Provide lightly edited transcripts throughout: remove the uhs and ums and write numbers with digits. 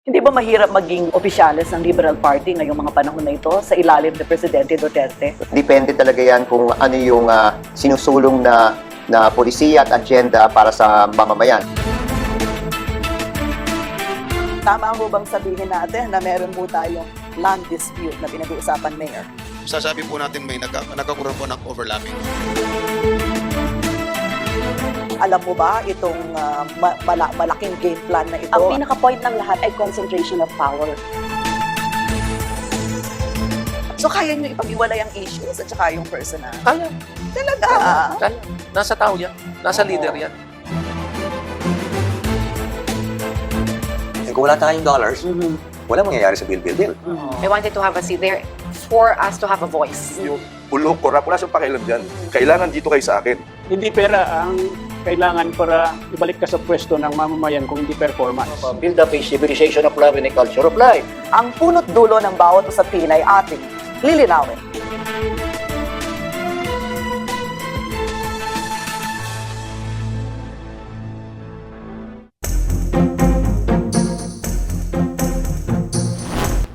Hindi ba mahirap maging opisyales ng Liberal Party ngayong mga panahon na ito sa ilalim ni Presidente Duterte? Depende talaga yan kung ano yung sinusulong na polisiya at agenda para sa mamamayan. Tama mo bang sabihin natin na meron po tayong land dispute na pinag-uusapan, Mayor? Sasabi po natin may nagkakaroon po ng overlapping. Alam mo ba itong malaking game plan na ito? Ang pinaka-point ng lahat ay concentration of power. So kaya nyo ipag-iwalay ang issues at saka yung personal? Kaya. Talaga? Kaya. Nasa tao yan. Nasa leader yan. Kung wala tayong dollars, wala mangyayari sa bill. I wanted to have a seat there for us to have a voice. Yung bulok, korap, wala siyang pakialam dyan. Kailangan dito kayo sa akin. Hindi pera ang kailangan para ibalik ka sa pwesto ng mamamayan kung hindi performance. Build up a civilization of love and a culture of life. Ang punot dulo ng bawat usapin ay ating lilinawin.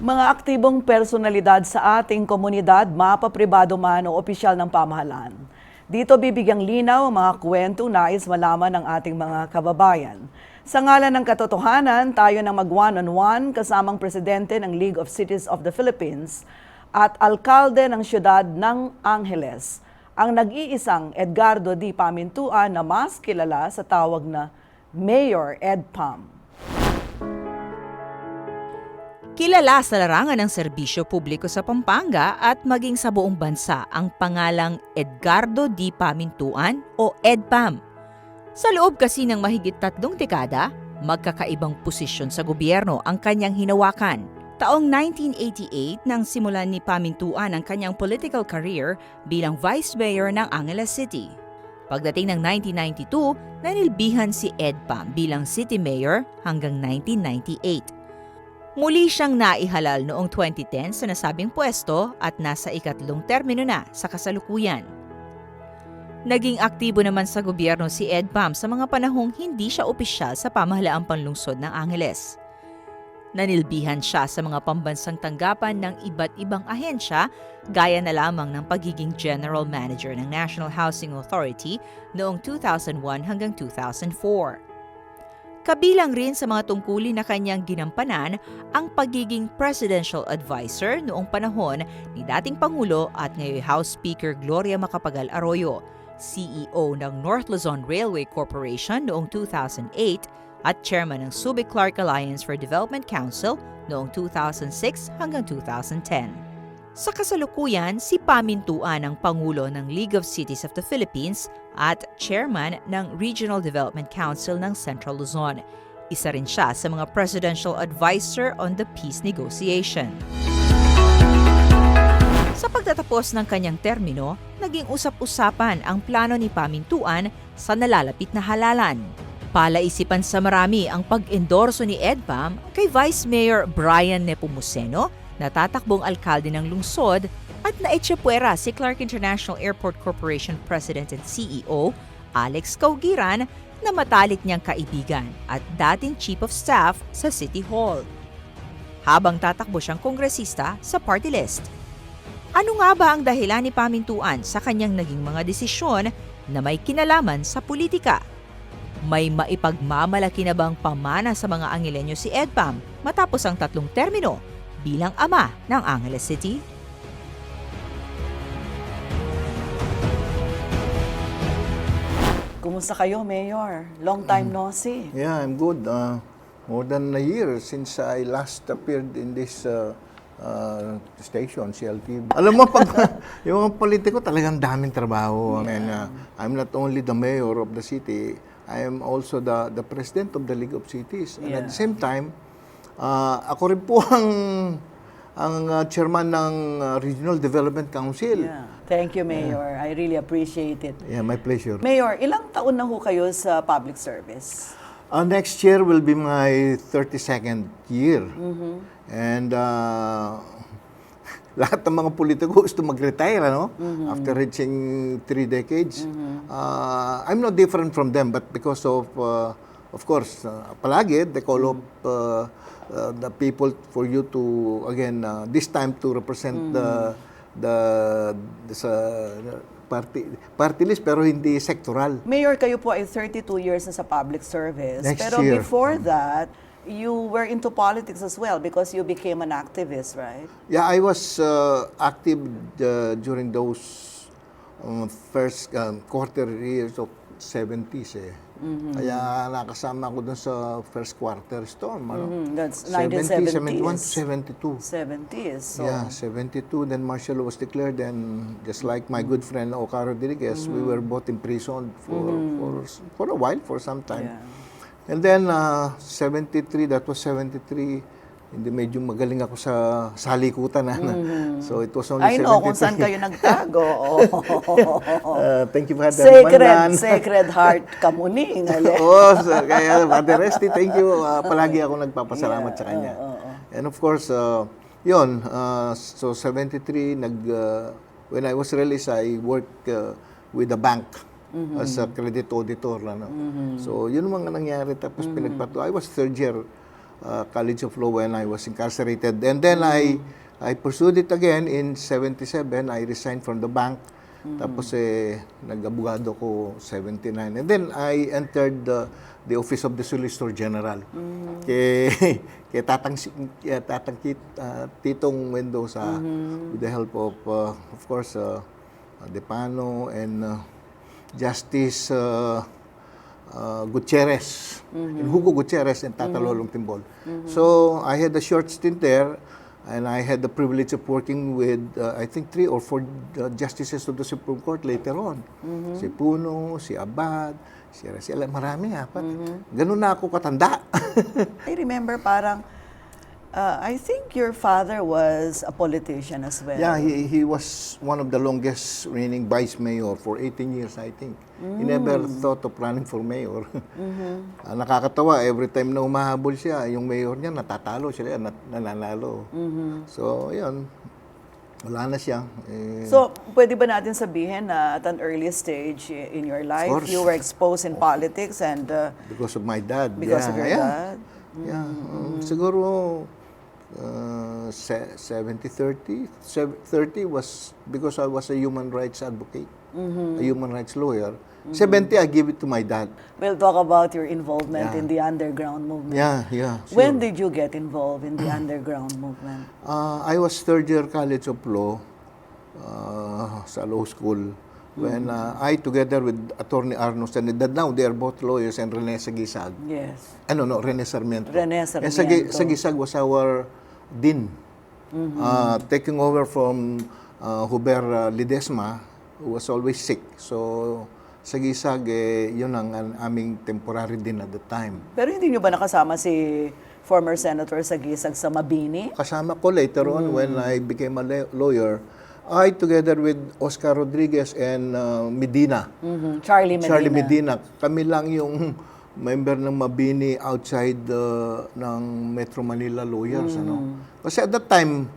Mga aktibong personalidad sa ating komunidad, mapapribado man o opisyal ng pamahalaan. Dito bibigyang linaw ang mga kwento nais malaman ng ating mga kababayan. Sa ngalan ng katotohanan, tayo nang mag-one-on-one kasamang presidente ng League of Cities of the Philippines at alkalde ng siyudad ng Angeles, ang nag-iisang Edgardo D. Pamintuan na mas kilala sa tawag na Mayor Ed Pam. Kilala sa larangan ng serbisyo publiko sa Pampanga at maging sa buong bansa ang pangalang Edgardo D. Pamintuan o EDPAM. Sa loob kasi ng mahigit 3 dekada, magkakaibang posisyon sa gobyerno ang kanyang hinawakan. Taong 1988 nang simulan ni Pamintuan ang kanyang political career bilang Vice Mayor ng Angeles City. Pagdating ng 1992, nanilbihan si EDPAM bilang City Mayor hanggang 1998. Muli siyang naihalal noong 2010 sa nasabing pwesto at nasa ikatlong termino na sa kasalukuyan. Naging aktibo naman sa gobyerno si EDPAM sa mga panahong hindi siya opisyal sa pamahalaang panlungsod ng Angeles. Nanilbihan siya sa mga pambansang tanggapan ng iba't ibang ahensya gaya na lamang ng pagiging General Manager ng National Housing Authority noong 2001 hanggang 2004. Kabilang rin sa mga tungkulin na kanyang ginampanan ang pagiging Presidential Advisor noong panahon ni dating Pangulo at ngayon House Speaker Gloria Macapagal Arroyo, CEO ng North Luzon Railway Corporation noong 2008 at Chairman ng Subic Clark Alliance for Development Council noong 2006 hanggang 2010. Sa kasalukuyan, si Pamintuan ang Pangulo ng League of Cities of the Philippines at Chairman ng Regional Development Council ng Central Luzon. Isa rin siya sa mga Presidential Advisor on the Peace Negotiation. Sa pagtatapos ng kanyang termino, naging usap-usapan ang plano ni Pamintuan sa nalalapit na halalan. Palaisipan sa marami ang pag-endorso ni EDPAM kay Vice Mayor Brian Nepomuceno, natatakbong alkalde ng lungsod, at naitsyapwera si Clark International Airport Corporation President and CEO Alex Caugiran na matalik niyang kaibigan at dating Chief of Staff sa City Hall. Habang tatakbo siyang kongresista sa party list. Ano nga ba ang dahilan ni Pamintuan sa kanyang naging mga desisyon na may kinalaman sa politika? May maipagmamalaki na bang pamana sa mga Angelenyo si EDPAM matapos ang 3 termino bilang ama ng Angeles City? Kumusta kayo, Mayor? Long time no see. Yeah, I'm good. More than a year since I last appeared in this station, CLTV. Alam mo, pag yung mga politiko talagang daming trabaho. I mean, I'm not only the mayor of the city, I am also the president of the League of Cities. And at the same time, ako rin po ang chairman ng Regional Development Council. Yeah. Thank you, Mayor. I really appreciate it. Yeah, my pleasure. Mayor, ilang taon na ho kayo sa public service? Next year will be my 32nd year. And lahat ng mga politiko gusto mag-retire, ano? After reaching 3 decades. I'm not different from them, but because of course, palagi, they call up the people for you to again this time to represent the sa party list pero hindi sectoral. Mayor, kayo po ay 32 years na sa public service. Next Pero year. before that, you were into politics as well because you became an activist, right? Yeah, I was active during those first quarter years of 70s eh. Kaya nakasama ko dun sa first quarter storm. Ano? That's 70, 1970s. 71 to 72. 70s. So, Yeah, 72. Then martial law was declared, and just like my good friend Oka Rodriguez, we were both imprisoned for a while, for some time. Yeah. And then 73, that was 73. Hindi medyo magaling ako sa halikutan. So it was only I know 73. kung saan kayo nagtago. Thank you, Father Sacred, Mandan. Sacred Heart Kamuning. Kaya Father Resty, thank you. Palagi ako nagpapasalamat sa kanya. And of course, yun, so 73, when I was released, I worked with the bank as a credit auditor. Ano. So yun ang mga nangyari. Tapos I was third year College of Law when I was incarcerated. And then I pursued it again in 77. I resigned from the bank. Tapos nag-abogado ko 79. And then I entered the office of the Solicitor General. Kay Titong Mendoza with the help of course, Depano and Justice Gutierrez, and Hugo Gutierrez and Tata Lolong Timbol. So I had a short stint there, and I had the privilege of working with, I think, 3 or 4 justices of the Supreme Court later on. Si Puno, si Abad, si Raciel, marami apat. Ganun na ako katanda. I remember parang, I think your father was a politician as well. Yeah, he was one of the longest reigning vice mayor for 18 years, I think. He never thought of running for mayor. Nakakatawa, every time na umahabol siya, yung mayor niya natatalo siya, nananalo. So, yun, wala na siya. So, pwede ba natin sabihin na at an early stage in your life, course. you were exposed in politics and Because of my dad. because of your dad? Yeah, siguro 70-30. 30 was because I was a human rights advocate, a human rights lawyer. 70, I give it to my dad. We'll talk about your involvement Yeah. in the underground movement. Yeah, sure. When did you get involved in the underground movement? I was third year College of Law sa law school when I, together with Attorney Arno Sanidad, now they are both lawyers, and Rene Sagisag. Yes. Rene Sarmiento. Rene And Sarmiento. Sagisag was our dean, taking over from Huber Ledesma, who was always sick. So, Sagisag, yun ang aming temporary dean at the time. Pero hindi nyo ba nakasama si former Senator Sagisag sa Mabini? Kasama ko later on when I became a lawyer, I, together with Oscar Rodriguez and Medina, Charlie Medina. Charlie Medina, kami lang yung member ng Mabini outside ng Metro Manila lawyers. Ano? Kasi at that time,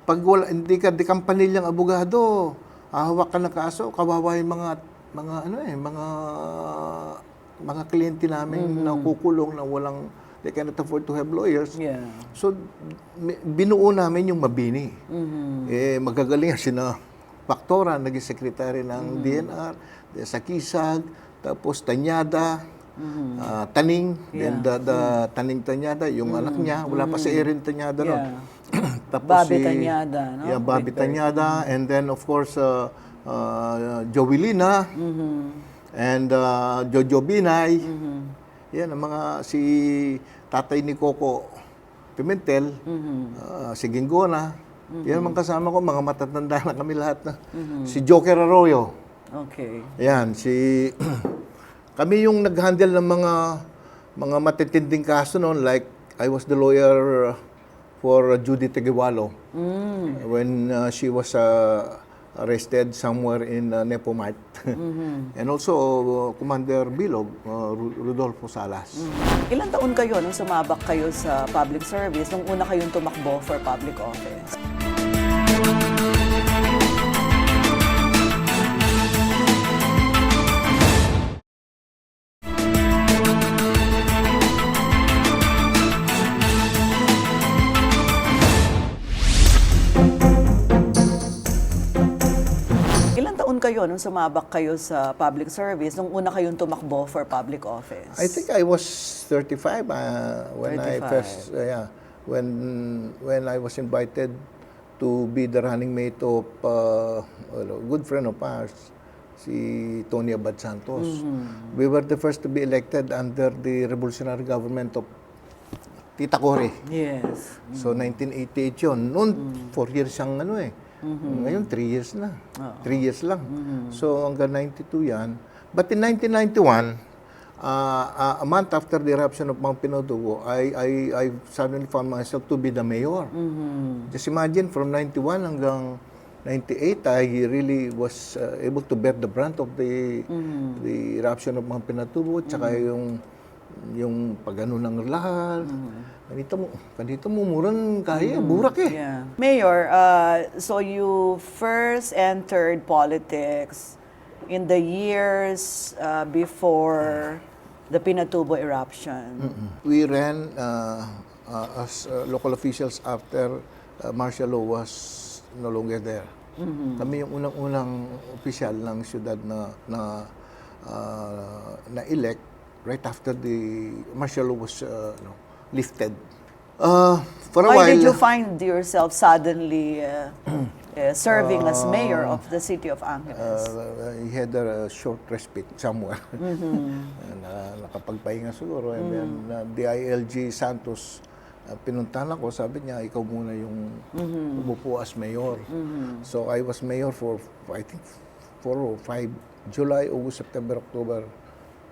pag hindi ka dikampanilyang abogado, hawak ka ng kaso, kawawa yung mga kliyente namin na kukulong na walang, they cannot afford to have lawyers. Yeah. So, binuo namin yung Mabini. Magagaling sina Paktora, naging sekretary ng DNR, sa Kisag, tapos Tanyada, Taning, then the Taning Tanyada, yung anak niya, wala pa si Erin Tanyada no? Yeah. Tapos Bobby Tanyada, no? Yeah, Bobby Tanyada, and then of course, Joelina, and Jojo Binay. Yan, ang mga si tatay ni Coco Pimentel, si Gingona. Yan ang kasama ko, mga matatanda na kami lahat. Si Joker Arroyo. Okay. Yan, kami yung nag-handle ng mga matitinding kaso noon, like I was the lawyer for Judy Tegualo when she was arrested somewhere in Nepomart. And also Commander Bilog, Rodolfo Salas. Ilang taon kayo nung sumabak kayo sa public service, nung una kayong tumakbo for public office? kayo nung sumabak kayo sa public service, nung una kayong tumakbo for public office? I think I was 35 when I 35. first when I was invited to be the running mate of a good friend of ours, si Tony Abad Santos. We were the first to be elected under the revolutionary government of Tita Cory. Yes. So 1988 yun. Noon 4 years siyang Ngayon 3 years na. 3 years lang. So hanggang 92 yan. But in 1991, a month after the eruption of Mount Pinatubo, I suddenly found myself to be the mayor. Just imagine, from 91 hanggang 98, I really was able to bear the brunt of the eruption of Mount Pinatubo, tsaka yung pag-ano ng lahal. Ganito mo murang kaya, burak eh. Yeah. Mayor, so you first entered politics in the years before the Pinatubo eruption. We ran as local officials after martial law was no longer there. Kami yung unang-unang opisyal ng syudad na elect right after the martial law was lifted. For a Why while, did you find yourself suddenly serving as mayor of the city of Angeles? he had a short respite somewhere. Nakapagpahinga siguro. And then DILG Santos, pinuntahan ako, sabi niya, ikaw muna yung umupo as mayor. So I was mayor for, I think, 4 or 5, July, August, September, October,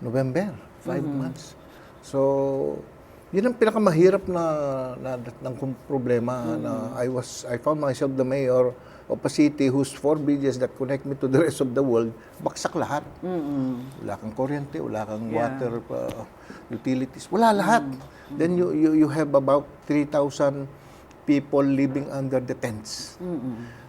November, 5 months. So, yun ang pinakamahirap ng problema na I found myself the mayor of a city whose 4 bridges that connect me to the rest of the world, baksak lahat. Wala kang kuryente, wala kang water, utilities, wala lahat. Then you have about 3,000 people living under the tents.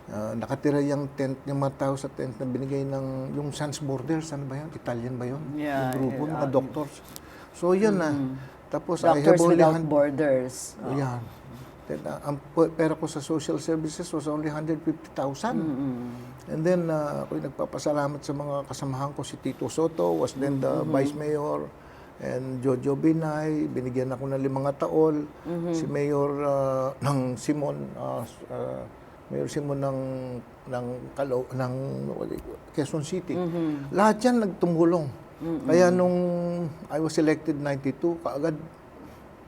Nakatira yung tent, yung mga tao sa tent na binigay ng yung Sans Borders, ano ba yun? Italian ba yun? Yeah, yung grupo, mga doctors. So yun na. Tapos Doctors Without Borders. Yan. Then, ang pera ko sa social services was only 150,000. And then, ako'y nagpapasalamat sa mga kasamahan ko. Si Tito Soto was then the Vice Mayor. And Jojo Binay, binigyan ako ng 5 taon. Si Mayor ng Simon, Mayor Simon ng Quezon City. Lahat yan nagtumulong. Kaya nung I was elected 92, kaagad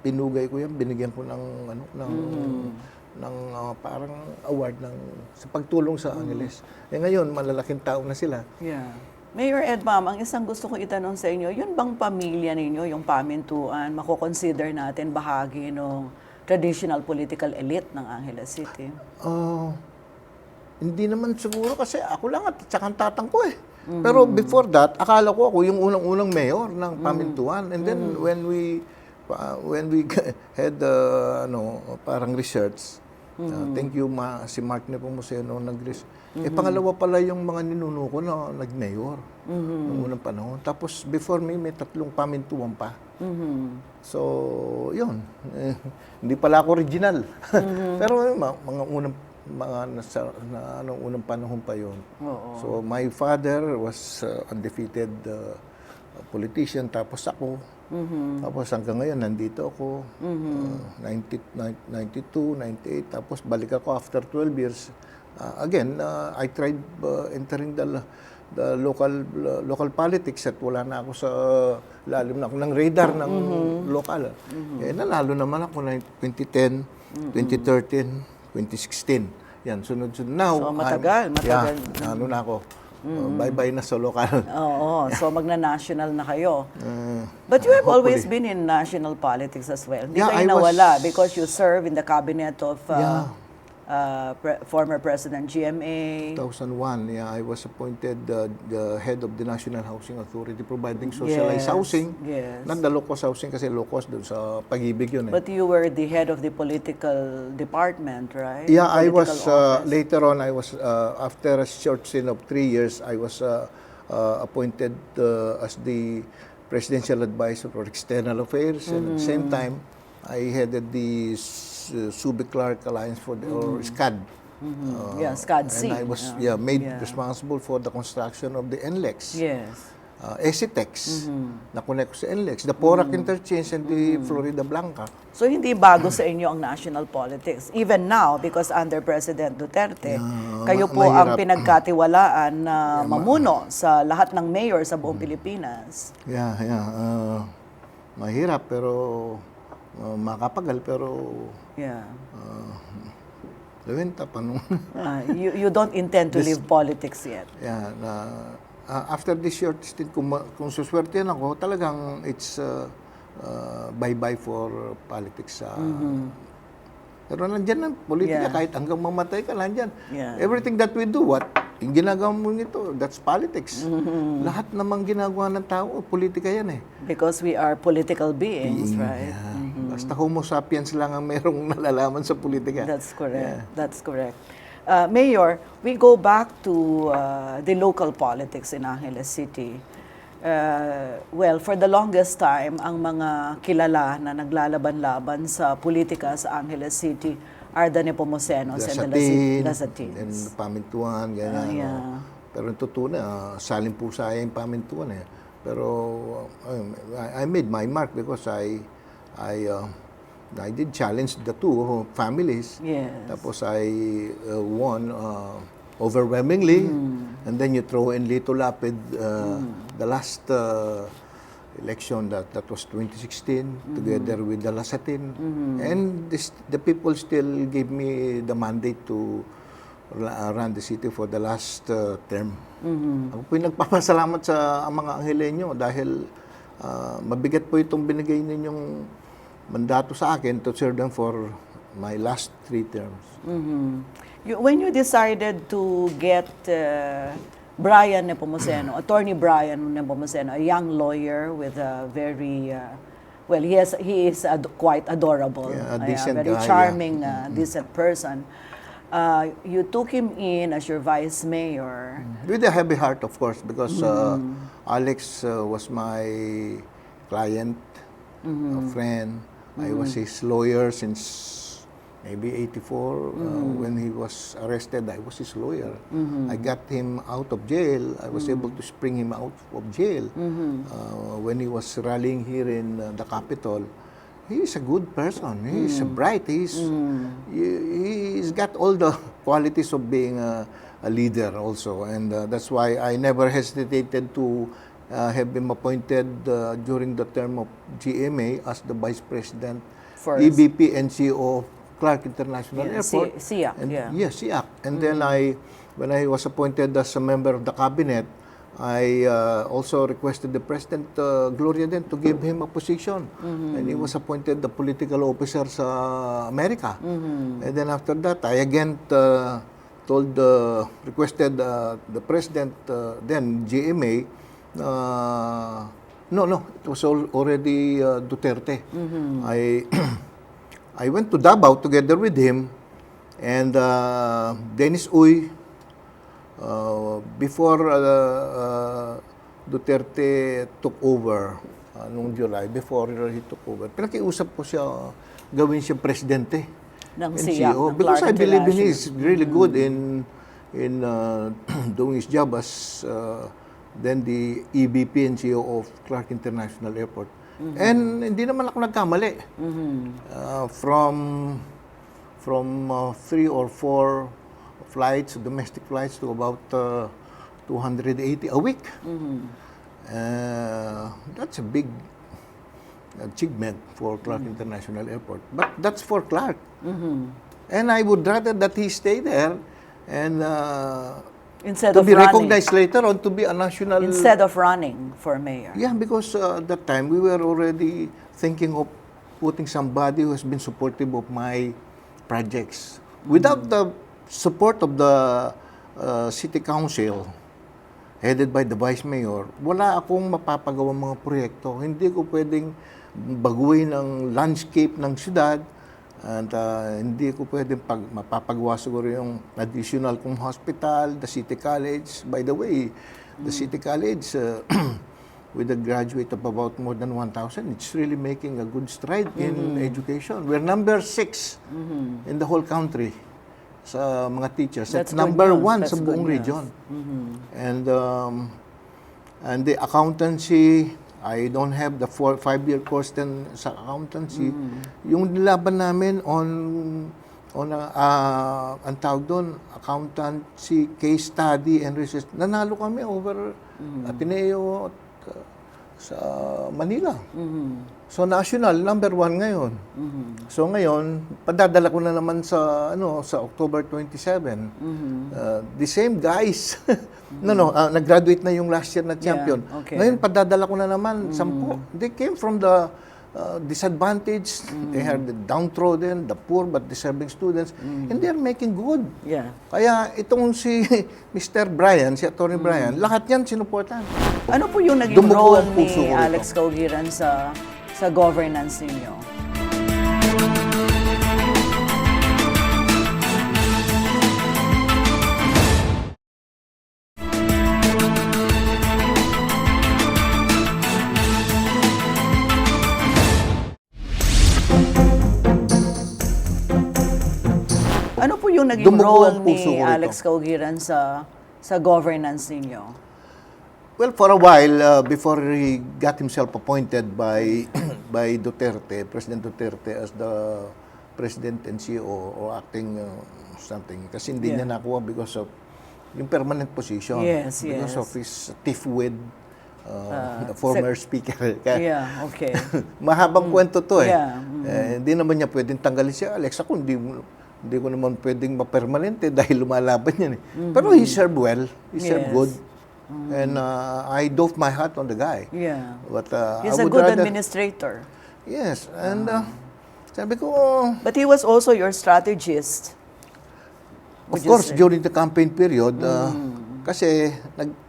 pinugay ko yan, binigyan ko ng parang award sa pagtulong sa Angeles. Ngayon, malalaking tao na sila. Yeah. Mayor Ed Ma'am, ang isang gusto kong itanong sa inyo, yun bang pamilya ninyo, yung Pamintuan, mako-consider natin bahagi ng traditional political elite ng Angeles City? Hindi naman siguro kasi ako lang at saka ang tatang ko eh. Pero before that, akala ko ako yung unang-unang mayor ng Pamintuan. And then when we had parang research, thank you si Mark Nepomuceno nag-research. Pangalawa pala yung mga ninuno ko na nag-mayor noong unang panahon. Tapos before me, may 3 Pamintuan pa. So, yun. Hindi pala ako original. Pero mga unang panahon pa yun. So, my father was undefeated politician, tapos ako. Tapos hanggang ngayon, nandito ako. 92, 98, tapos balik ako after 12 years. Again, I tried entering the local politics at wala na ako sa lalim na ako ng radar ng lokal. Nanalo naman ako ng 2010, 2013, 2016. Yan, sunod-sunod. Now, So, matagal. Ano na ako. Bye-bye na sa lokal. Oo, so magna-national na kayo. But you have always been in national politics as well. Hindi kayo nawala because you serve in the cabinet of former President GMA. 2001, I was appointed the head of the National Housing Authority providing socialized housing. Yes. Not the low-cost housing kasi low-cost doon sa Pag-ibig yun eh. But you were the head of the political department, right? Yeah, I was, Political office. later on, I was, after a short stint of 3 years, I was appointed as the Presidential Advisor for External Affairs. And at the same time, I headed the Subic Clark Alliance for or SCAD Yes, SCADC. And I was made responsible for the construction of the NLEX. Yes. Esitex, na connect sa NLEX, the Porac Interchange and the Florida Blanca. So hindi bago sa inyo ang national politics. Even now, because under President Duterte, kayo po ang mahirap. pinagkatiwalaan na mamuno sa lahat ng mayor sa buong Pilipinas. Mahirap pero makapagal pero Yeah. lawenta pa nung You don't intend to leave politics yet. after this short stint, kung suswertehan ako, talagang it's bye-bye for politics. Pero nandyan ang politika, kahit hanggang mamatay ka, nandyan. Yeah. Everything that we do, yung ginagawa mo nito, that's politics. Lahat namang ginagawa ng tao, politika yan eh. Because we are political beings, right? Basta homo sapiens lang ang merong nalalaman sa politika. That's correct. That's correct. Mayor, we go back to the local politics in Angeles City. Well, for the longest time, ang mga kilala na naglalaban-laban sa politika sa Angeles City are the Nepomucenos and the Lasatins. And Pamintuan, ganyan. Pero yung totoo na, saling pusa yung Pamintuan eh. Pero I made my mark because I did challenge the two families. Yes. Tapos I won overwhelmingly. And then you throw in Lito Lapid, the last election that was 2016, together with the Lasatin. And the people still gave me the mandate to run the city for the last term. Ako po yung nagpapasalamat sa mga Angeleño dahil mabigat po itong binigay ninyong mandato sa akin to serve them for my last 3 terms. When you decided to get Brian Nepomuceno, Attorney Brian Nepomuceno, a young lawyer with a very, well, he is quite adorable, a decent very guy, charming, decent person. You took him in as your vice mayor. With a heavy heart, of course, because Alex was my client, a friend. I was his lawyer since maybe 84. When he was arrested, I was his lawyer. I got him out of jail. I was able to spring him out of jail. When he was rallying here in the Capitol, he is a good person. He is bright. He's got all the qualities of being a leader also. And that's why I never hesitated to have been appointed during the term of GMA as the Vice President, EVP and CEO of Clark International Airport. SIAC, Yes, SIAC. And then when I was appointed as a member of the cabinet, I also requested the President, Gloria then, to give him a position. And he was appointed the political officer sa America. And then after that, I again requested the President, then GMA, no, it was already Duterte. I went to Davao together with him, and Dennis Uy, before Duterte took over, noong July, before he took over, pinakiusap ko siya gawin siya presidente ng NCO, because I believe he's really good in doing his job as then the EVP and CEO of Clark International Airport. And hindi naman ako nagkamali. From 3 or 4 flights, domestic flights, to about 280 a week. That's a big achievement for Clark International Airport. But that's for Clark. And I would rather that he stay there and instead to of be running, recognized later on to be a national... instead of running for mayor. Yeah, because at that time we were already thinking of putting somebody who has been supportive of my projects. Without the support of the city council, headed by the vice mayor, wala akong mapapagawa mga proyekto. Hindi ko pwedeng baguhin ang landscape ng syudad. And hindi ko pwedeng mapapagawa siguro yung additional kong hospital, the City College. By the way, the City College, with a graduate of about more than 1,000, it's really making a good stride in education. We're number 6 in the whole country sa mga teachers. That's It's good number news. one That's sa buong good news. region. And the accountancy, I don't have the 5-year course din sa accountancy. Yung nilaban namin ang tawag doon, accountancy, case study, and research. Nanalo kami over Ateneo at, sa Manila. So national, number 1 ngayon. So ngayon, padadala ko na naman sa October 27. The same guys. Nag-graduate na yung last year na champion. Yeah, okay. Ngayon, padadala ko na naman 10. They came from the disadvantaged, they are the downtrodden, the poor but deserving students, and they are making good. Yeah. Kaya itong si Mr. Brian, si Atty. Brian, lahat yan sinuportan. Ano po yung naging Dumugo role ang puso ni ko Alex rito. Caugiran sa governance ninyo? Ano po yung naging Dumugo role ang puso ni ko rito. Alex Caugiran sa governance ninyo? Well, for a while, before he got himself appointed by by Duterte, President Duterte, as the President and CEO or acting something, kasi hindi niya nakuha because of yung permanent position. Yes, Because yes. of his tiff with the former speaker. Kaya, Yeah, okay. mahabang kwento to eh. Yeah, Hindi naman niya pwedeng tanggalin si Alex. Ako, hindi ko naman pwedeng mapermanente dahil lumalaban yan eh. Pero he served well. He served Yes. good. And I doffed my hat on the guy. Yeah. But He's I a would good rather, administrator. Yes. And sabi ko, But he was also your strategist. of Would you course, say? during the campaign period, kasi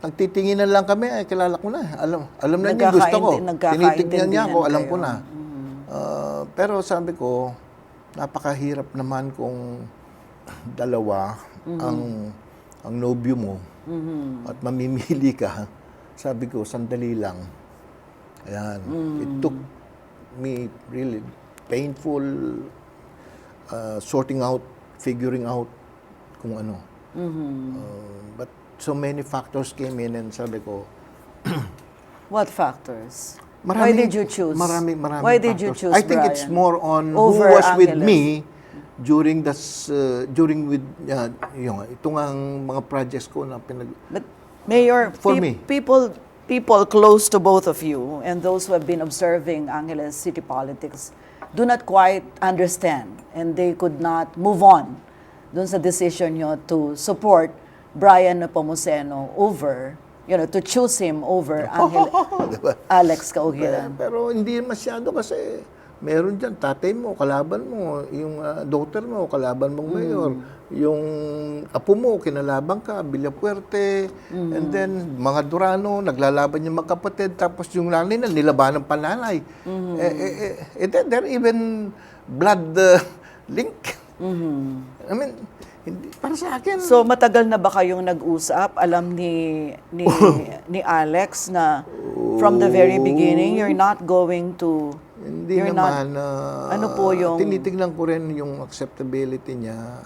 nagtitinginan lang kami, ay kilala ko na. Alam na niya yung gusto ko. Tinitignan niya ako, alam ko na. Pero sabi ko, napakahirap naman kung dalawa ang nobyo mo at mamimili ka. Sabi ko, sandali lang. Ayan. It took me really painful sorting out, figuring out kung ano. But so many factors came in and sabi ko, What factors? Why did you choose? Marami Why did you factors. choose I think Brian? it's more on over who was with Angeles? me yung itong ang mga projects ko na But Mayor, For me. people close to both of you and those who have been observing Angeles city politics do not quite understand and they could not move on dun sa decision nyo to support Brian Nepomuceno over, to choose him over Diba? Alex Caugiran. Pero hindi masyado kasi meron dyan, tatay mo, kalaban mo, yung daughter mo, kalaban mong mayor, yung apo mo, kinalaban ka, Villapuerte, and then mga Durano, naglalaban yung magkapatid, tapos yung nanay na nilaban ng pananay. They're even blood link. I mean, para sa akin, So matagal na ba kayong nag-usap? Alam ni Alex na from the very beginning you're not going to hindi you're naman, ano po yung tinitignan ko rin yung acceptability niya.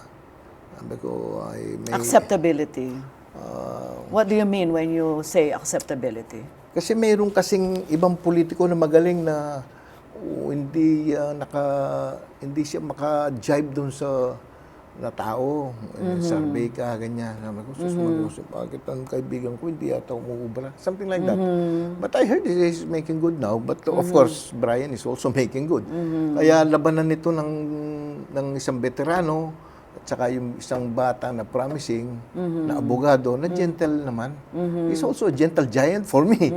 Sabi ko, ay may... acceptability? What do you mean when you say acceptability? Kasi mayroon kasing ibang politiko na magaling na hindi siya maka-jive doon sa na tao. Survey ka, ganyan. Sabi ko, susunod, bakit ang kaibigan ko hindi yata umuubra? Something like that. But I heard he's making good now. But of course, Brian is also making good. Kaya labanan nito ng isang veterano at saka yung isang bata na promising, na abogado, na gentle naman. He's also a gentle giant for me.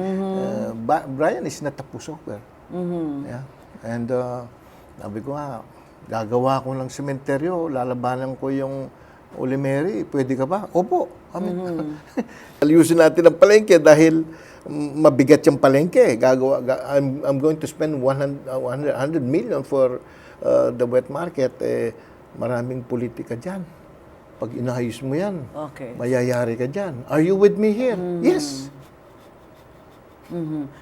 Brian is not a pushover. Yeah. And sabi ko gagawa ko ng sementeryo, lalabanan ko yung Olimeri, pwede ka ba? Opo. Ayusin natin ang palengke dahil mabigat yung palengke. I'm going to spend 100 million for the wet market. Maraming politika dyan. Pag inayos mo yan, mayayari ka dyan. Are you with me here? Yes.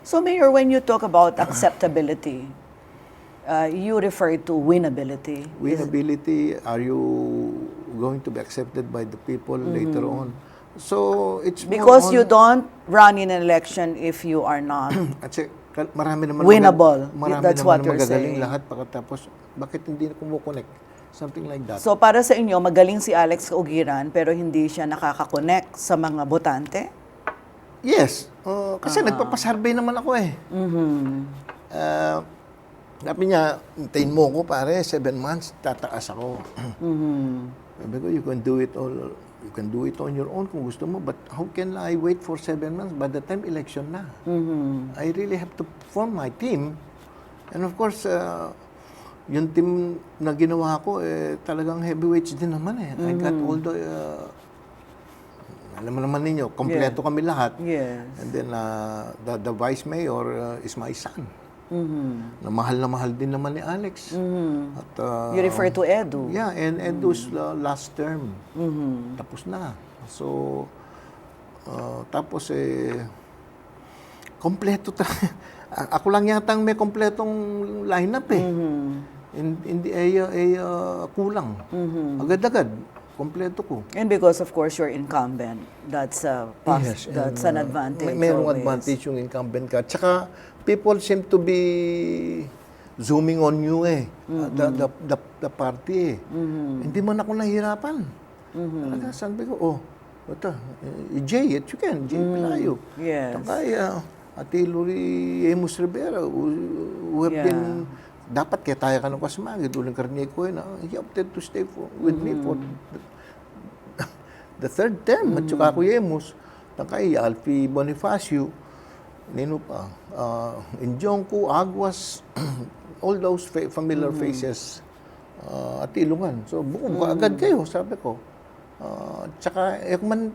So Mayor, when you talk about acceptability, you refer to winnability. Winnability, are you going to be accepted by the people later on. So it's more Because on- you don't run in an election if you are not. Kasi marami naman Winnable. marami That's naman what you're magagaling saying. lahat pagkatapos bakit hindi na kumukonect? Something like that. So para sa inyo, magaling si Alex Ugiran pero hindi siya nakaka-connect sa mga botante? Yes. Kasi nagpapasurvey naman ako eh. Sabi niya, hintayin mo ko pare, 7 months, tataas ako. Sabi ko, you can do it on your own kung gusto mo, but how can I wait for 7 months by the time election na? I really have to form my team. And of course, yung team na ginawa ko, talagang heavyweights din naman eh. I got all the, alam mo naman ninyo, kompleto kami lahat. Yes. And then the vice mayor is my son. Na mahal din naman ni Alex. At, You refer to Edu. Yeah, and Edu's last term. Tapos na. So, tapos kompleto ako lang yatang may kompletong lineup eh. Hindi kulang. Agad-agad. Kompleto ko. And because of course you're incumbent, that's that's an advantage. Mayroong always. advantage yung incumbent ka. Tsaka, people seem to be zooming on you eh. The party eh. Hindi man ako nahihirapan. Talaga, sabi ko, ito, Jay, you can, Jay Pelayo. Yes. Takay, Ate Lori Amos Rivera, who have been, dapat kaya tayo ka ng kasmagi, Dulang Carneco, he opted to stay with me for the third term. At saka ako Amos, takay, Alfie Bonifacio, nino pa, Injongko, Aguas, all those familiar faces at Ilungan. So, buko agad kayo, sabi ko. Tsaka, man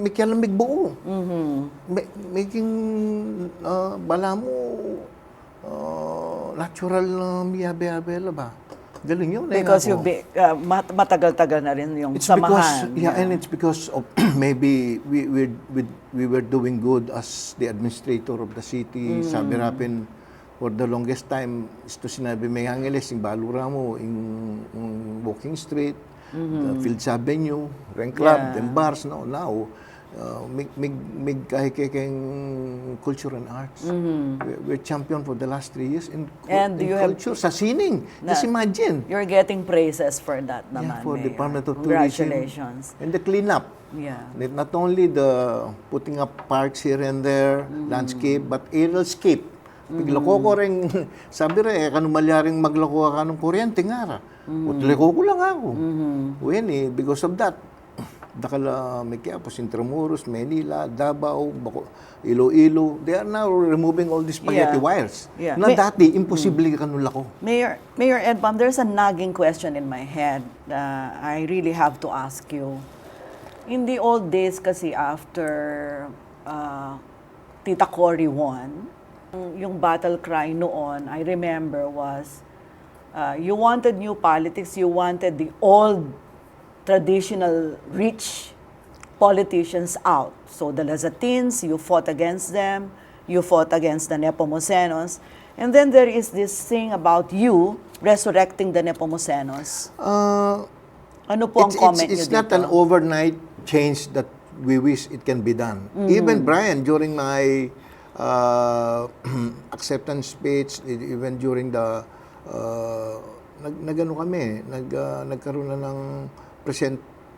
mikialamig buo. Making bala mo natural na miyabe-abela ba? Galing yun. Because matagal-tagal na rin yung samahan. And it's because of maybe we were doing good as the administrator of the city. Sabi rapin, for the longest time, ito sinabi may Angeles, yung Balura mo, yung Walking Street, the Fields Avenue, Rank Club, then bars, no? Now, mig kahikikeng culture and arts. We're champion for the last 3 years in culture. Sa sining. Just imagine. You're getting praises for that naman, Yeah, for Mayor. Department of Congratulations. Tourism. And the cleanup. Yeah. Not only the putting up parks here and there, landscape, but aerialscape. Pigloko ko rin, sabi rin, kanumalyaring magloko ka ng kuryente nga ra. Utliko ko lang ako. Because of that, Dakala, Mequiapos, Intramuros, Manila, Davao, Iloilo, they are now removing all these spaghetti wires. Yeah. Na dati, imposible kanula ko. Mayor Edpam, there's a nagging question in my head I really have to ask you. In the old days kasi after Tita Cory won, yung battle cry noon, I remember was, you wanted new politics, you wanted the old traditional rich politicians out. So the Lazatins, you fought against them, you fought against the Nepomucenos, and then there is this thing about you resurrecting the Nepomucenos. Ano po ang comment niyo It's dito? not an overnight change that we wish it can be done. Even Brian, during my acceptance speech, even during the nagano kami, nagkaroon na ng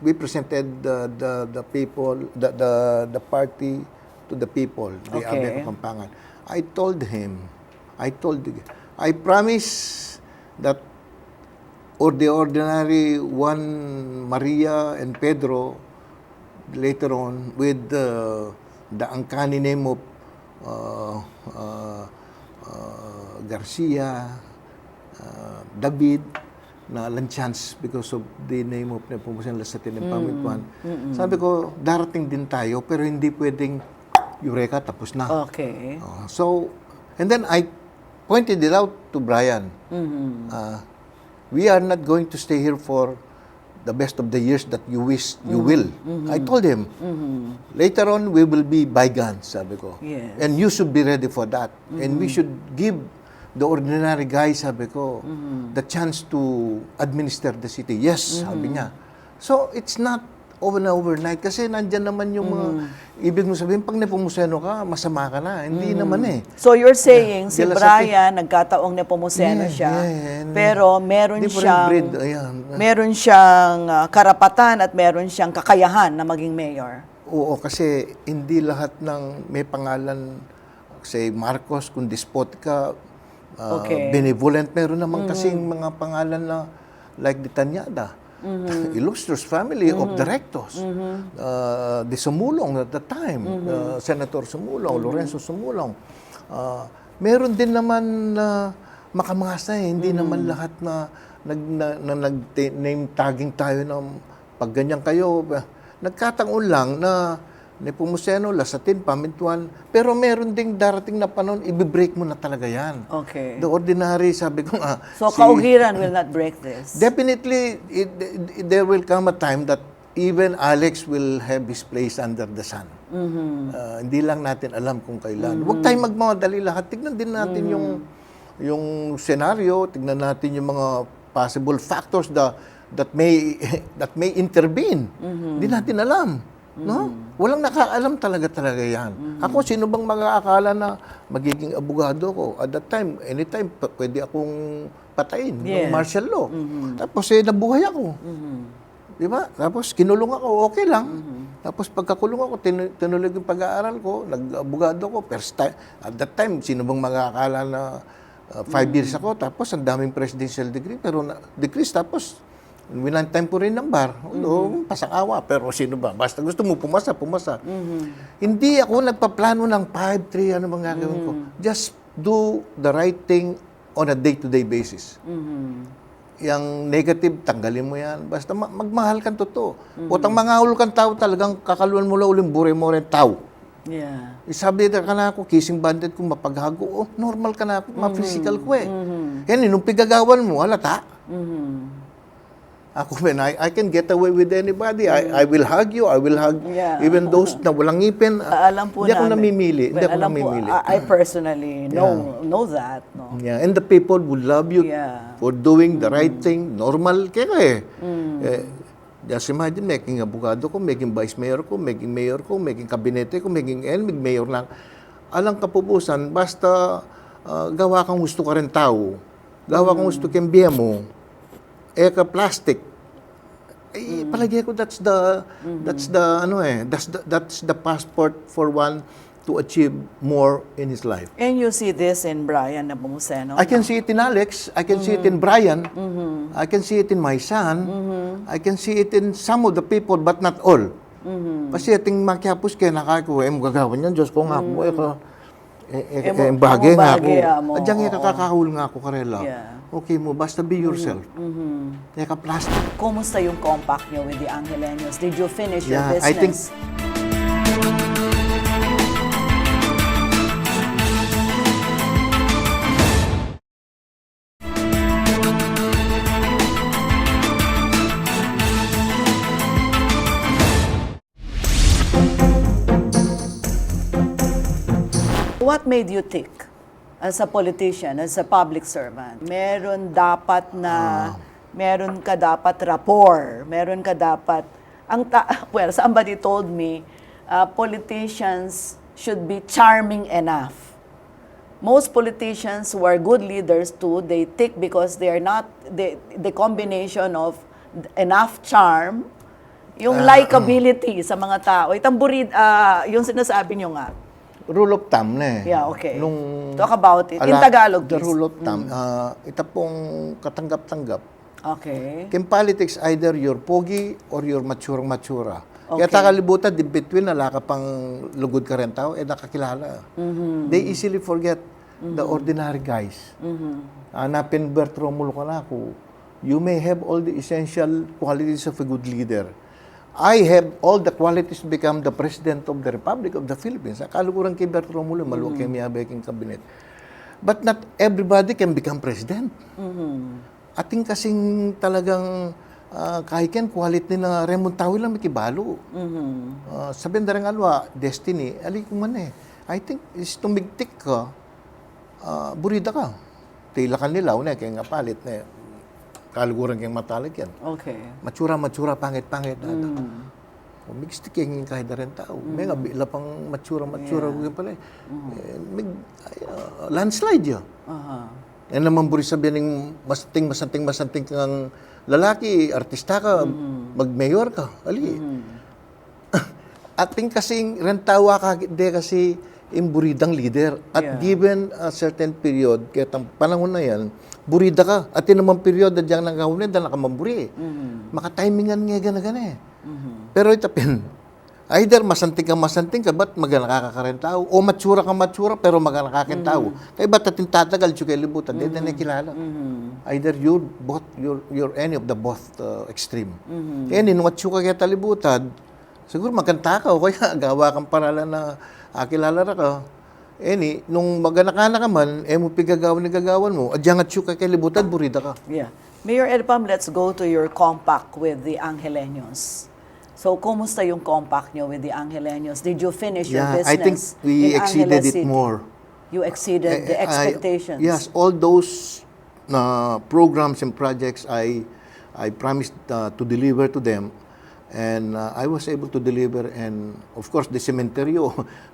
we presented the people, the party to the people, the Abe Kapampangan. I promise that the ordinary Juan, Maria, and Pedro later on with the uncanny name of Garcia, David, na chance because of the name of Nepomuceno Lasatin and Pamituan. Sabi ko, darating din tayo, pero hindi pwedeng Eureka, tapos na. Okay. So, and then I pointed it out to Brian. We are not going to stay here for the best of the years that you wish you will. I told him, later on, we will be bygones, sabi ko. Yes. And you should be ready for that. And we should give The ordinary guy, sabi ko, the chance to administer the city. Yes, sabi niya. So, it's not overnight kasi nandyan naman yung mga, ibig mo sabihin, pag Nepomuceno ka, masama ka na. Hindi naman eh. So you're saying si Dela Brian, nagkataong Nepomuceno Yeah, siya, yeah. pero meron Different siyang, breed, ayan. meron siyang karapatan at meron siyang kakayahan na maging mayor. Oo, kasi hindi lahat ng may pangalan, say Marcos, kung despot ka, Okay. benevolent, meron naman kasing mga pangalan na like the Tanyada, illustrious family of directors, the Sumulong at the time, Senator Sumulong, Lorenzo Sumulong. Meron din naman na makamasa, hindi naman lahat na nag-name tagging tayo ng pag ganyan kayo. Nagkataon lang na Nepomuceno, Lasatin, Pamintuan, pero meron ding darating na panahon, i-break mo na talaga yan. Okay. The ordinary, sabi ko nga. So kaugiran will not break this. Definitely, there will come a time that even Alex will have his place under the sun. Hindi lang natin alam kung kailan. Huwag tayong magmamadali lahat. Tignan din natin yung senaryo, tignan natin yung mga possible factors that may intervene. Hindi natin alam. No? Walang nakaalam talaga yan. Ako, sino bang mag-aakala na magiging abogado ko? At that time, anytime, pwede akong patayin ng martial law. Tapos, nabuhay ako. Di ba? Tapos, kinulong ako, okay lang. Tapos, pagkakulong ako, tinuloy yung pag-aaral ko, nag-abogado ko. First time, at that time, sino bang mag-aakala na 5 years ako, tapos, ang daming presidential degree, pero degrees, tapos, winang time ko rin ng bar. Pasang-awa. Pero sino ba? Basta gusto mo, pumasa. Hindi ako nagpaplano ng 5, 3, ano bang gagawin ko. Just do the right thing on a day-to-day basis. Yang negative, tanggalin mo yan. Basta magmahal kang totoo. Putang mangahul kang tao, talagang kakaluan mo lang uling bure mo rin tao. Yeah. Isabi ka na ako, kissing bandit ko, mapaghago. Oh, normal ka na ako, ma-physical ko eh. Yan, nung pigagawan mo, halata. Ako, man, I can get away with anybody. I will hug you. I will hug even those na walang ngipin. Alam po Hindi ako namin. namimili. Hindi ako Alam po, namimili. I personally know that. No? Yeah, and the people would love you for doing the right thing. Normal kaya just imagine, making abogado ko, making vice mayor ko, making mayor ko, making kabinete ko, making mayor lang. Alang kapupusan, basta gawa kang gusto ka rin tao. Gawa kang gusto kang biya mo. Plastic. Palagi ko that's the passport for one to achieve more in his life. And you see this in Brian Nepomuceno? I can see it in Alex, I can see it in Brian, I can see it in my son, I can see it in some of the people but not all. Kasi ating makiapos kaya nakako, magagawa niyan, Diyos ko nga po, bagay nga ako. At diyan kakakahul nga ako karela. Okay mo, basta be yourself. Plastic. Kumusta yung compact niyo with the Angelenos? Did you finish your business? I think What made you think as a politician, as a public servant? Meron ka dapat rapport, meron ka dapat, well, somebody told me, politicians should be charming enough. Most politicians who are good leaders too, they tick because they are not, the combination of enough charm, yung likability sa mga tao. Yung sinasabi nyo nga. Rule of thumb na eh. Yeah, okay. Talk about it. In Tagalog, The please. rule of thumb, ito pong katanggap-tanggap. Okay. In politics, either you're pogi or you're mature-matura. Okay. Kaya takalibutan, in between, nala ka pang lugod ka rin tao, nakakilala. They easily forget the ordinary guys. Hanapin Bert Romulo ka na ako. You may have all the essential qualities of a good leader. I have all the qualities to become the President of the Republic of the Philippines. Kalukuran kay Bert Romulo, maluwag kay miyabeking kabinet. But not everybody can become president. Ating kasing talagang kahit yan, quality na Raymond Tawil lang may kibalo. Sabihin na rin alwa, destiny, ali ko man eh. I think is tumigtik ka, burida ka. tilakan nila, una, kaya nga palit, kaluguran kayong matalik yan. Okay. Matsura, pangit-pangit. Mixed king kahit na rin tao. May nga, bila pang matsura, yeah. Pala. Landslide yun. Yan naman buri sabihin ng masanting kang lalaki, artista ka, mag-mayor ka. Ali. Ating kasing rentawa ka, di kasi imburidang leader. At given a certain period, kaya panahon na yan, burida ka. At yun naman period, dadyang nangahulin, dahil nakamamburi. Makatimingan nga gana-gana eh. Pero itapin, either masanting ka, ba't maganakakakareng tao? O matsura ka matsura, pero maganakakakareng tao. Kaya ba't ating tatagal siya kayo libutan? Hindi na kilala. Either you're any of the both extreme. Kaya nung matsura kaya talibutan, siguro magkanta ka o kaya gawa kang paralan na kilala na ka. Nung maganakana ka man, mo pigagawan ni gagawan mo, adyang at syuka kay libutan, burida ka. Yeah. Mayor Edpam, let's go to your compact with the Angeleños. So, kumusta yung compact nyo with the Angeleños? Did you finish your business I think we in exceeded Angeles it City? more. You exceeded the expectations? Yes, all those programs and projects I promised to deliver to them. And I was able to deliver, and of course the cemetery,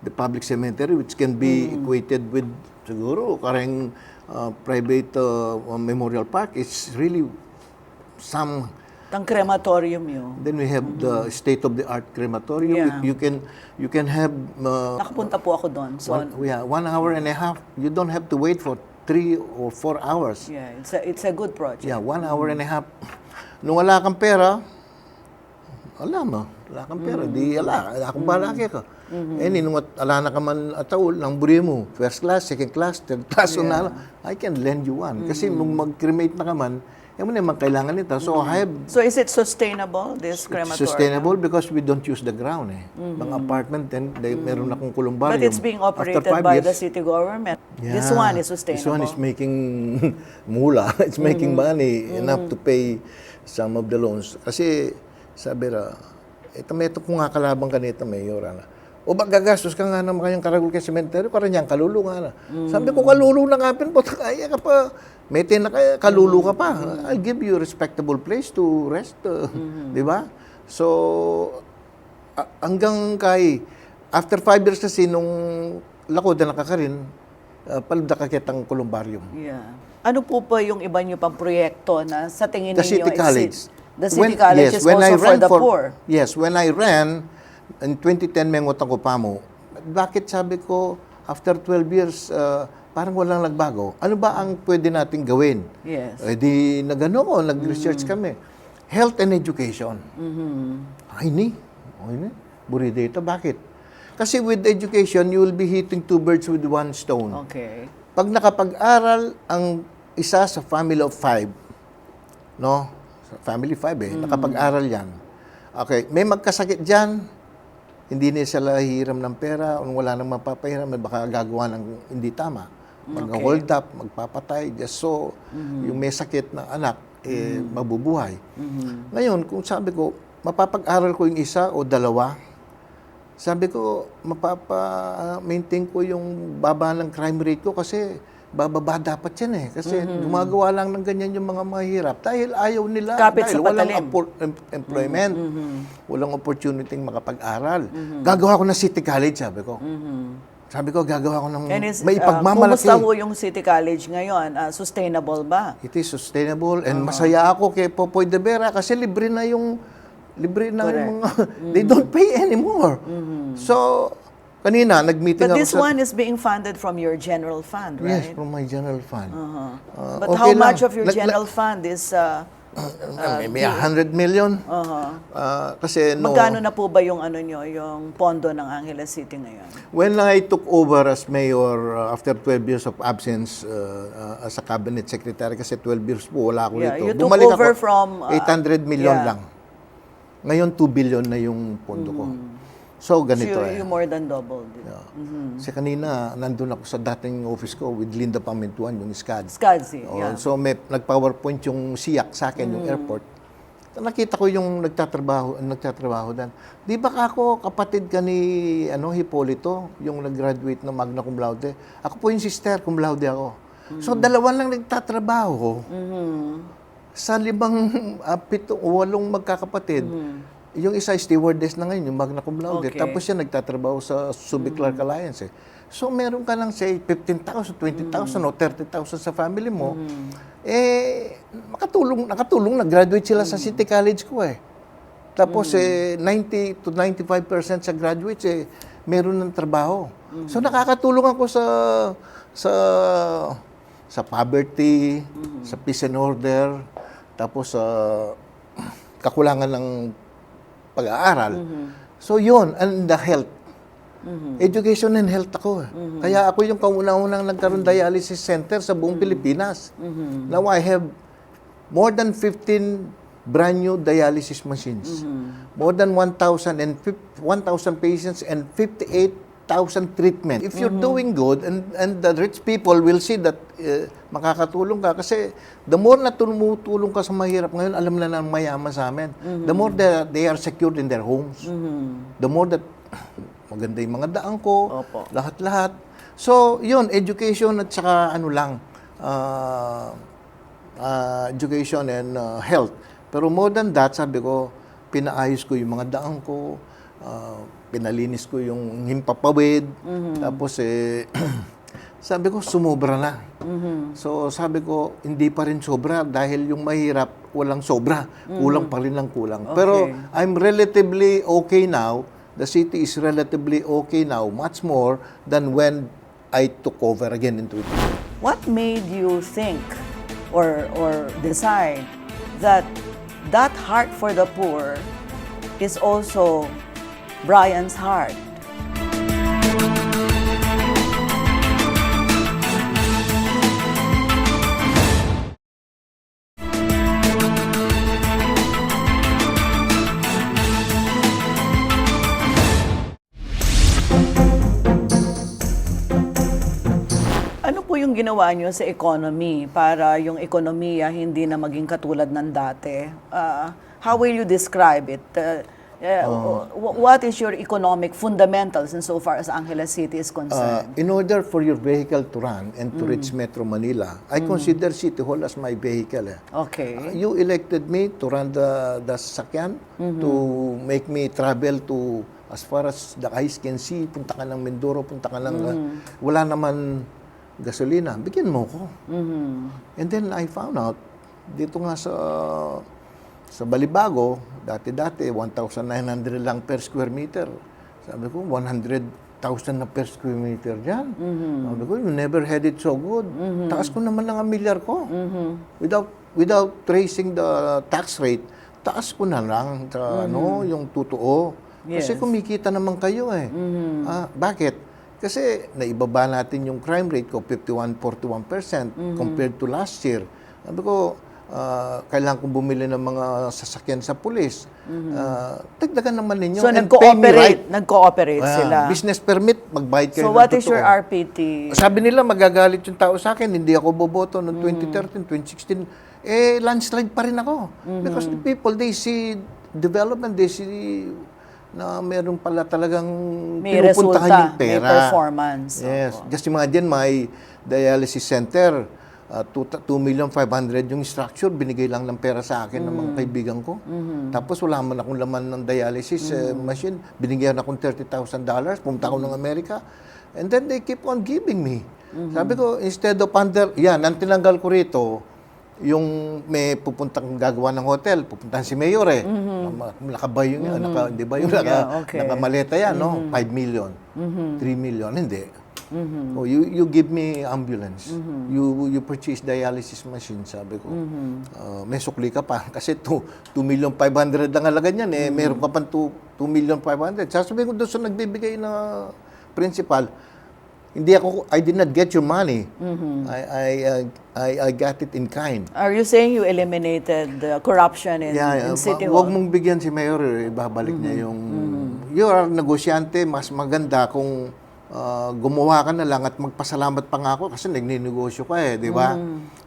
the public cemetery, which can be equated with siguro karang private memorial park, it's really some. Ang crematorium yun. Then we have the state-of-the-art crematorium. Yeah. You can have. Nakapunta po ako doon. So, 1 hour and a half. You don't have to wait for 3 or 4 hours. yeah, it's a good project. Yeah, 1 hour and a half. Nung wala kang pera, wala kang pera, di ala akong balaki ka. Nung ala na ka man ataol, ng buri mo, first class, second class, third class, I can lend you one. Kasi nung mag-cremate na ka man, mo naman kailangan nito. So I have. So is it sustainable, this crematorium? Sustainable because we don't use the ground Mga apartment, meron akong columbarium. But it's being operated by the city government. Yeah, This one is sustainable. This one is making mula. It's making money enough to pay some of the loans. Kasi sabi ra, ito kung nga kalabang ka nito, Mayor, o ba gagastos ka nga naman kayong karagul kay sementeryo, para niyang kalulu nga na. Sabi ko, kalulu na nga po, kaya ka pa, may na kaya, kalulu ka pa. I'll give you a respectable place to rest. Di ba? So, hanggang after 5 years kasi, nung lako na nakakarin, palda ka kitang columbarium. Yeah. Ano po pa yung iba niyo pang proyekto na sa tingin The ninyo? City College. The City College is also for the poor. Yes, when I ran, in 2010, may ngutang ko pa mo, bakit sabi ko, after 12 years, parang walang nagbago. Ano ba ang pwede nating gawin? Yes. Di nag-research kami. Health and education. Ay ni, buri dito. Bakit? Kasi with education, you will be hitting 2 birds with 1 stone. Okay. Pag nakapag-aral ang isa sa family of 5, no? Family 5 nakapag-aral yan. Okay, may magkasakit dyan, hindi na sila hiram ng pera, kung wala nang mapapahiram, baka gagawa ng hindi tama. Mag-hold up, magpapatay, just so yung may sakit na anak, mabubuhay. Ngayon, kung sabi ko, mapapag-aral ko yung isa o dalawa, sabi ko, mapapa-maintain ko yung baba ng crime rate ko kasi bababa dapat yan Kasi gumagawa lang ng ganyan yung mga mahirap dahil ayaw nila. Kapit dahil sa walang patalim. employment. Walang opportunity makapag-aral. Gagawa ko ng City College, sabi ko. Sabi ko, gagawa ko ng may ipagmamalaki. Kumusta po yung City College ngayon? Sustainable ba? It is sustainable and masaya ako kay Popoy de Vera kasi libre na yung mga, they don't pay anymore. So, kanina, nag-meeting But ako this one is being funded from your general fund, right? Yes, from my general fund. But okay how lang. much of your general fund is... may 100 million. Kasi magkano na po ba yung yung pondo ng Angeles City ngayon? When I took over as mayor after 12 years of absence as a cabinet secretary, kasi 12 years po wala ako rito. You took over from 800 million lang. Ngayon 2 billion na yung pondo ko. So, ganito So you more than doubled it. Kasi kanina, nandun ako sa dating office ko with Linda Pamintuan, yung SCAD. SCADSI, yeah. So, nag-PowerPoint yung SIAC sa akin, yung airport. Nakita ko yung nagtatrabaho doon. Di ba ako kapatid ka ni Hipolito, yung nag-graduate ng magna cum laude? Ako po yung sister, cum laude ako. So, 2 lang nagtatrabaho. Sa 5, 7, 8 magkakapatid. Yung isa stewardess na ngayon, yung magna cum laude. Okay. Tapos siya nagtatrabaho sa Subic Clark Alliance. So, meron ka lang, say, 15,000, 20,000 o 30,000 sa family mo. Nakatulong, nag-graduate sila sa City College ko Tapos, 90 to 95% sa graduates, meron ng trabaho. So, nakakatulong ako sa poverty, sa peace and order, tapos sa kakulangan ng pag-aaral. So, yun, and the health. Education and health ako. Kaya ako yung kauna-unang nagkaroon dialysis center sa buong Pilipinas. Now, I have more than 15 brand new dialysis machines. More than 1,000 patients and 58,000 treatment. If you're doing good and the rich people will see that makakatulong ka kasi the more na tumutulong ka sa mahirap ngayon, alam na ng mayaman sa amin. The more that they are secured in their homes. The more that maganda yung mga daan ko, lahat-lahat. So, yun, education at saka education and health. Pero more than that, sabi ko, pinaayos ko yung mga daan ko, pinalinis ko yung himpapawid, tapos sabi ko, sumobra na. So sabi ko, hindi pa rin sobra dahil yung mahirap, walang sobra. Kulang pa rin ng kulang. Pero I'm relatively okay now. The city is relatively okay now, much more than when I took over again in 2020. What made you think or decide that heart for the poor is also Brian's heart? Ano po yung ginawa niyo sa economy para yung ekonomiya hindi na maging katulad ng dati? How will you describe it? What is your economic fundamentals insofar as Angeles City is concerned? In order for your vehicle to run and to reach Metro Manila, I consider City Hall as my vehicle. Okay. You elected me to run the sasakyan, to make me travel to as far as the eyes can see. Punta ka ng Mindoro, punta ka ng... wala naman gasolina, bigyan mo ko. And then I found out, dito nga sa Balibago, dati-dati, 1,900 lang per square meter. Sabi ko, 100,000 na per square meter dyan. Sabi ko, you never had it so good. Taas ko naman ng amilyar ko. Without tracing the tax rate, taas ko na lang yung totoo. Kasi kumikita naman kayo bakit? Kasi naibaba natin yung crime rate ko, 51-41% compared to last year. Sabi ko, kailangan kong bumili ng mga sasakyan sa pulis. Dagdagan naman ninyo. So, and pay me right. nag-cooperate sila. Business permit, magbayad kayo So, ng what is totoo. your RPT? Sabi nila, magagalit yung tao sa akin, hindi ako boboto noong 2013, 2016. Landslide pa rin ako. Because the people, they see development, they see na meron pala talagang May pinupuntahan resulta, yung pera. may performance. Yes. Just imagine, my dialysis center, 2,500,000 yung structure, binigay lang ng pera sa akin ng mga kaibigan ko. Tapos wala man akong laman ng dialysis machine, binigyan akong $30,000, pumunta ako ng Amerika, and then they keep on giving me. Sabi ko, instead of ang tinanggal ko rito, yung may pupuntang gagawa ng hotel, pupuntahan si Mayor nakabayo niya, di ba yung nakamaleta yan, no? 5 million, 3 million, hindi. Oh, you give me ambulance. You purchase dialysis machine, sabi ko. May sukli ka pa kasi 2,500,000 ang halaga niyan meron ka pang 2,500,000. Sasabihin ko doon sa nagbibigay na principal, I did not get your money. I got it in kind. Are you saying you eliminated the corruption in City Hall? Huwag mong bigyan si Mayor, ibabalik niya yung... You are negosyante, mas maganda kung gumawa ka na lang at magpasalamat pa nga ako kasi nagninegosyo ka di ba?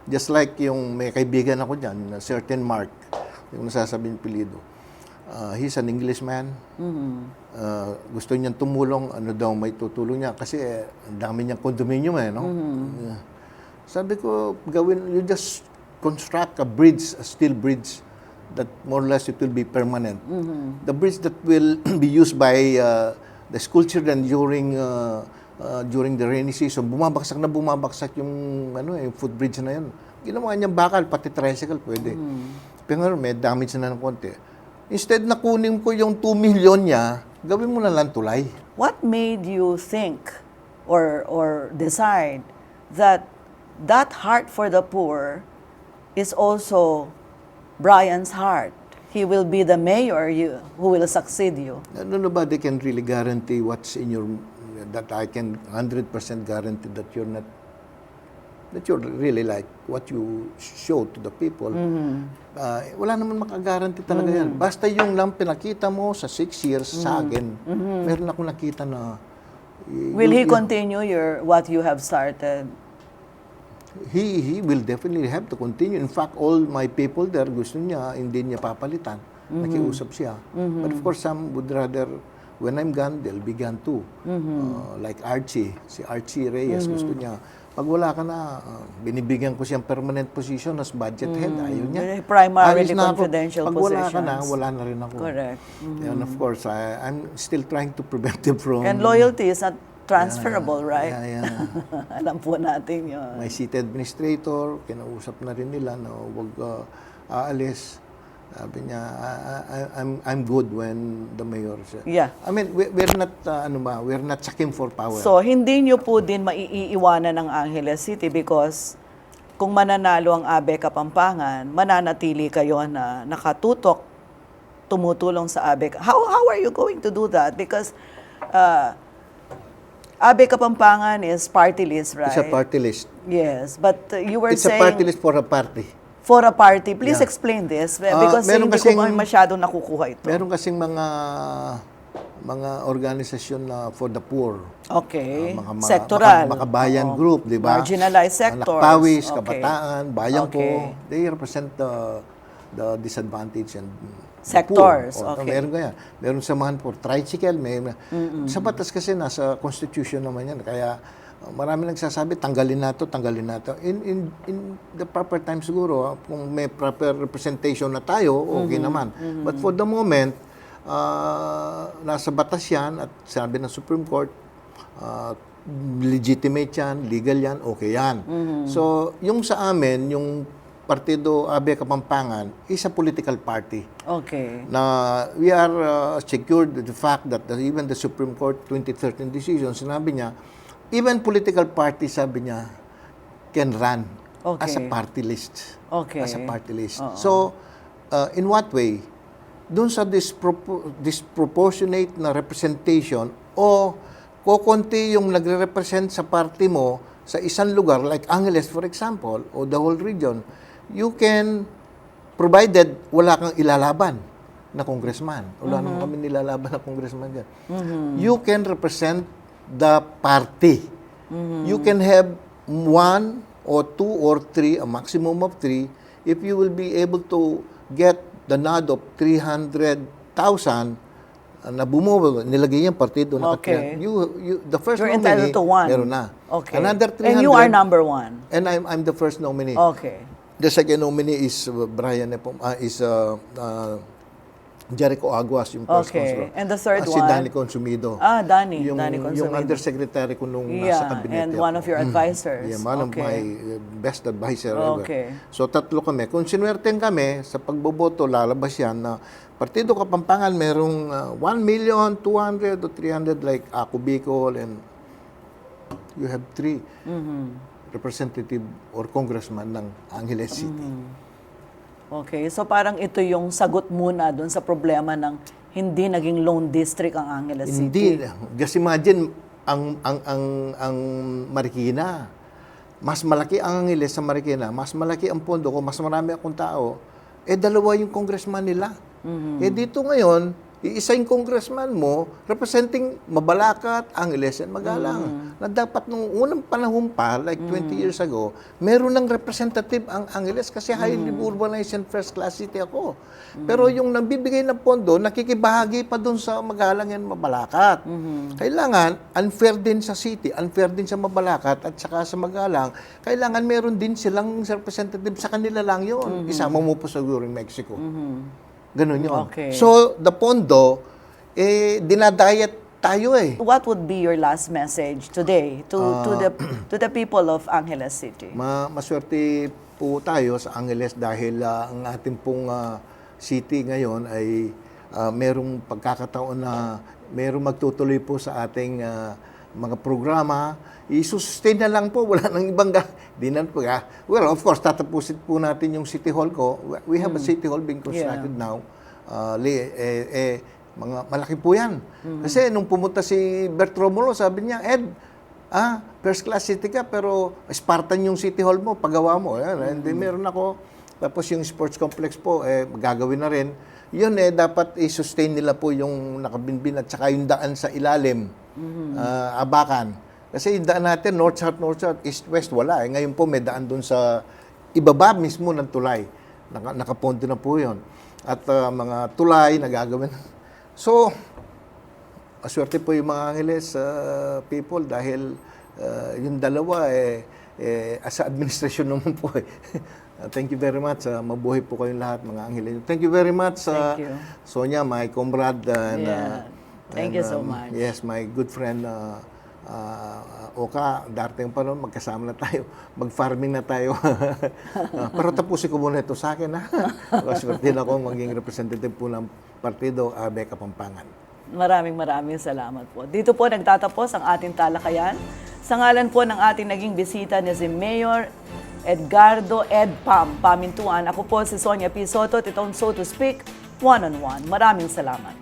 Just like yung may kaibigan ako dyan, certain Mark, yung nasasabihin pilido. He's an Englishman. Gusto niyang tumulong, may tutulong niya kasi ang dami niyang condominium no? Sabi ko, you just construct a bridge, a steel bridge, that more or less it will be permanent. The bridge that will be used by the school children during the rainy season, bumabagsak yung yung footbridge na yun. Ginawa niyang bakal, pati tricycle pwede. Pero may damage na ng konti. Instead na kunin ko yung 2 million niya, gawin mo na lang tulay. What made you think or decide that heart for the poor is also Brian's heart? He will be the mayor who will succeed you. Nobody can really guarantee what's in your, that I can 100% guarantee that you're really like what you show to the people. Wala naman makagaranti talaga yan. Basta yung lang pinakita mo sa 6 years sa akin, meron akong nakita na... Will he continue what you have started? He will definitely have to continue. In fact, all my people there, gusto niya, hindi niya papalitan. Nakiusap siya. But of course, some would rather, when I'm gone, they'll be gone too. Like Archie, si Archie Reyes, gusto niya. Pag wala ka na, binibigyan ko siyang permanent position as budget head. Ayaw niya. Primarily Alis na ako. confidential Pag wala ka na, positions. wala na rin ako. Correct. And of course, I'm still trying to prevent them from... And loyalty is not transferable, right? Yeah. Alam po natin yun. May city administrator, kinausap na rin nila na huwag aalis. Sabi niya, I'm good when the mayor said. Yeah. I mean, we're not, we're not sucking for power. So, hindi nyo po din maiiwanan ng Angeles City because kung mananalo ang ABE Kapampangan, mananatili kayo na nakatutok, tumutulong sa ABE. How are you going to do that? Because ABE Kapampangan is party list, right? It's a party list. Yes, but you were It's a saying... party list for a party. For a party. Please Yeah. explain this because meron hindi kasing- ko masyadong nakukuha ito. Meron kasing mga organisasyon na for the poor. Okay. Mga Sectoral. makabayan Oo. group, di ba? Marginalized sectors. Nakpawis, Okay. kabataan, bayan Okay. ko. They represent the disadvantaged and Sectors, the poor. okay. Meron kaya. Meron samahan for tricycle. Sa batas kasi nasa constitution naman yan. Kaya marami nagsasabi, tanggalin na to. In the proper time siguro, kung may proper representation na tayo, okay naman. But for the moment, nasa batas yan at sabi ng Supreme Court, legitimate yan, legal yan, okay yan. So, yung sa amin, yung Partido ABE Kapampangan is a political party. Okay. Na we are secured with the fact that even the Supreme Court 2013 decision, sinabi niya, even political party, sabi niya, can run as a Okay. party list. Okay. As a party list. Oo. So, in what way? Doon sa disproportionate na representation o kukunti yung nagre-represent sa party mo sa isang lugar, like Angeles, for example, o the whole region, you can, provided wala kang ilalaban na congressman. Wala naman kami nilalaban na congressman dyan. You can represent the party. You can have 1 or 2 or 3, a maximum of 3, if you will be able to get the nod of 300,000 na bumubo, nilagay yung partido na Okay. the first You're nominee, entitled to 1. meron na. Okay. Another 300. And you are number 1. And I'm the first nominee. Okay. The second nominee is Jericho Aguas, yung first Okay. consular. And the third Si one? Danny Consumido. Danny Yung Consumido. undersecretary ko nung nasa Yeah, kabinete and one ako. of your advisors. Yeah, one of Okay. my best advisor ever. Okay. So, tatlo kami. Kung sinuwerten kami, sa pagboboto, lalabas yan na Partido Kapampangan merong 1,200,000 to 300 like Ako Bicol, and you have 3 representative or congressman ng Angeles City. Okay. So parang ito yung sagot muna doon sa problema ng hindi naging lone district ang Angeles City. Hindi. Just imagine, ang Marikina, mas malaki ang Angeles sa Marikina, mas malaki ang pondo ko, mas marami akong tao, dalawa yung congressman nila. Dito ngayon, iisa yung congressman mo representing Mabalacat, Angeles, and Magalang. Na dapat nung unang panahon pa, like 20 years ago, meron ng representative ang Angeles kasi highly urbanized and first-class city ako. Pero yung nabibigay na pondo, nakikibahagi pa doon sa Magalang and Mabalacat. Kailangan, unfair din sa city, unfair din sa Mabalacat at saka sa Magalang, kailangan meron din silang representative sa kanila lang yun. Isama mo po siguro yung Mexico. Ganun yun. Okay. So, the pondo, dinadayat tayo eh. What would be your last message today to the people of Angeles City? Maswerte po tayo sa Angeles dahil ang ating pong city ngayon ay merong pagkakataon na merong magtutuloy po sa ating mga programa. I-sustain na lang po, wala nang ibang di na po. Well, of course, tatapusin po natin yung City Hall ko. We have a City Hall being constructed now. Mga malaki po yan. Kasi nung pumunta si Bert Romulo, sabi niya, Ed, first class city ka, pero Spartan yung City Hall mo, pagawa mo. Yan. And then meron ako. Tapos yung sports complex po, gagawin na rin. Yun dapat i-sustain nila po yung nakabinbin at saka yung daan sa ilalim, Abakan. Kasi yung daan natin, north-south, east-west, wala. Ngayon po may daan doon sa ibaba mismo ng tulay. Nakaponto na po yun. At mga tulay na gagawin. So, aswerte po yung mga Angeles people dahil yung dalawa sa administrasyon naman po. Thank you very much. Mabuhay po kayong lahat, mga Angeles. Thank you very much, Thank you. Sonia, my comrade. Thank you so much. Yes, my good friend, Oka, darating pa noon, magkasama na tayo. Mag-farming na tayo. Pero tapusin ko muna ito sa akin, ha? Swerte na ako maging representative po ng partido, Beka Pampangan. Maraming salamat po. Dito po nagtatapos ang ating talakayan. Sa ngalan po ng ating naging bisita ni si Mayor Edgardo Ed Pam Pamintuan. Ako po si Sonia P. Soto, itong So to Speak, one-on-one. Maraming salamat.